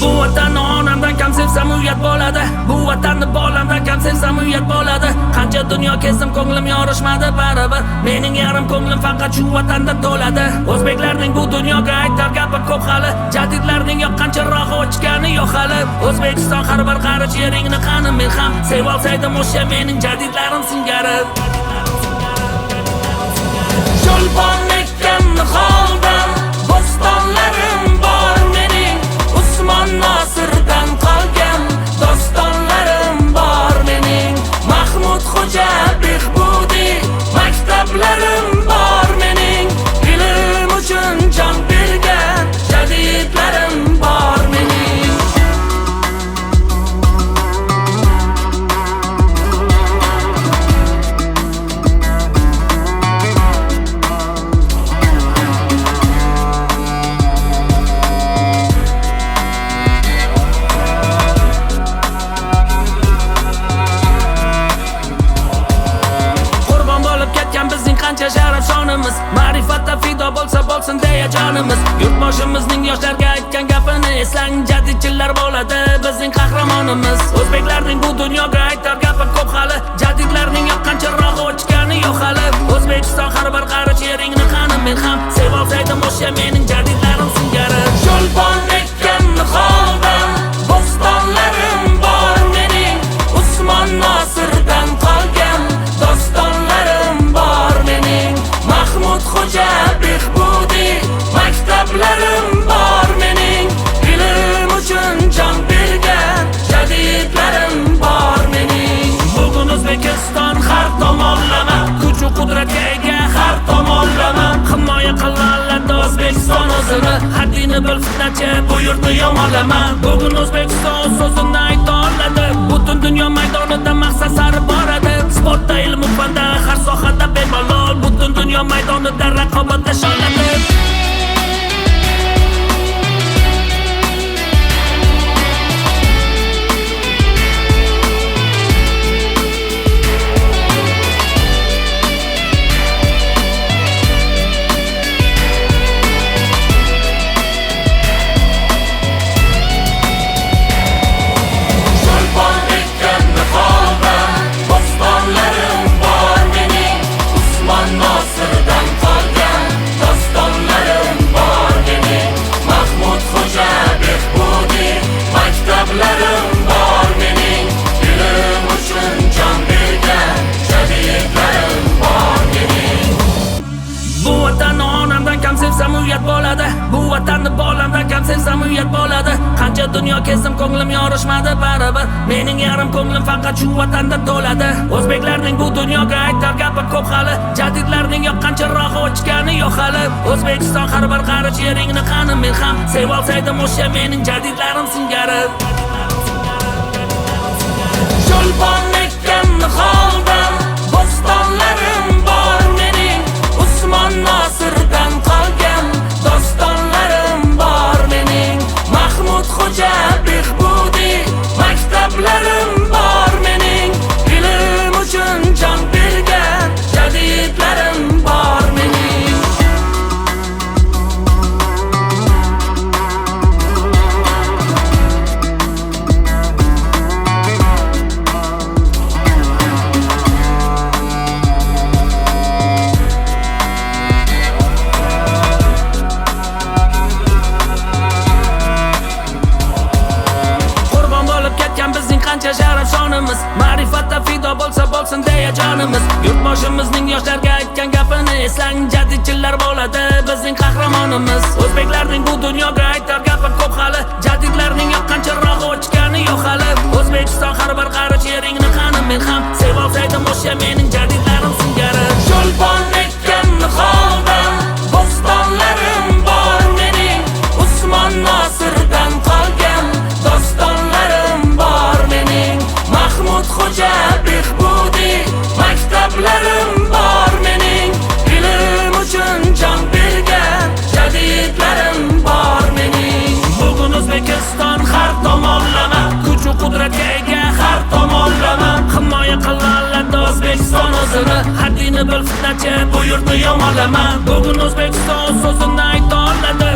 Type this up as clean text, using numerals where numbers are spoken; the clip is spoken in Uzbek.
Bu vatanni onamdan kam sevsam uyat bo'ladi. Bu vatanni bolamdan kam sevsam uyat bo'ladi. Qancha dunyo kezdim ko'nglim yorishmadi baribir. Mening yarim ko'nglim faqat shu vatanda to'ladi. O'zbeklarning bu dunyoga aytar gapi ko'p hali. Jadidlarning yoqqancha rohi o'chgani yo'q hali. O'zbekiston har bir qarich yeringni qani men ham sevolsaydim o'sha mening jadidlarim singari. Cho'lpon ekkan niholdan bo'stonlarim bor mening. Usmon Nosirdan qolgan dostonlarim bor mening. Mahmud Xo'ja Behbudiy maktablarim bor mening. Ilm uchun jon bergan jadidlarim bor mening. Qancha sharaf sonimiz, ma'rifatda fido bo'lsa bo'lsin deya jonimiz. Yurtboshimizning yoshlarga aytgan gapini eslang, jadidchilar bo'ladi bizning qahramonimiz. O'zbeklarning bu dunyoga aytar gapi ko'p hali. Jadidlarning yoqqancha rohi o'chgani yo'q hali. O'zbekiston har bir qarich yeringni qani men ham sevolsaydim o'sha mening jadidlarim singari. Cho'lpon ekkan niholdan bo'stonlarim bor mening. Usmon Nosirdan qolgan dostonlarim bor mening. Mahmud Xo'ja Behbudiy maktablarim bor mening. Ilm uchun jon bergan jadidlarim bor mening. Bugun O'zbekiston har tomonlama kuch va qudratga ega har tomonlama. Himoya qiladi O'zbekiston o'zini, haddini bil fitnachi bu yurtni yomonlama. Bugun O'zbekiston so'zini ayta oladi, butun dunyo maydonida maqsad sari boradi. Sportda, ilm va fanda har sohada bemalol, butun dunyo maydonida raqobatda shonladi. Bu vatanni bolamdan kam sevsam uyat bo'ladi. Qancha dunyo kezdim ko'nglim yorishmadi baribir. Mening yarim ko'nglim faqat shu vatanda to'ladi. O'zbeklarning bu dunyoga aytar gapi ko'p hali. Jadidlarning yoqqancha rohi o'chgani yo'q hali. O'zbekiston har bir qarich yeringni qani men ham sevolsaydim o'sha mening jadidlarim singari. Cho'lpon ekkan niholdan bo'stonlarim bor mening. Usmon Nosirdan qolgan dostonlarim bor mening. Mahmud Xo'ja Behbudiy maktablarim bor mening. Ilm uchun jon bergan jadidlarim bor mening. Qancha sharaf sonimiz, ma'rifatda fido bo'lsa bo'lsin deya jonimiz. Yurtboshimizning yoshlarga aytgan gapini eslang, jadidchilar bo'ladi bizning qahramonimiz. O'zbeklarning bu dunyoga aytar gapi ko'p hali. Jadidlarning yoqqancha rohi o'chgani yo'q hali. O'zbekiston har bir qarich yeringni qani men ham sevolsaydim o'sha mening jadidlarim singari. Cho'lpon ekkan niholdan bo'stonlarim bor mening. Usmon Nosirdan qolgan dostonlarim bor mening. Mahmud Xo'ja Behbudiy maktablarim bor mening. Ilm uchun jon bergan jadidlarim bor mening. Bugun O'zbekiston har tomonlama kuch va qudratga ega har tomonlama. Himoya qiladi O'zbekiston o'zini, haddini bil fitnachi bu yurtni yomonlama. Bugun O'zbekiston so'zini ayta oladi.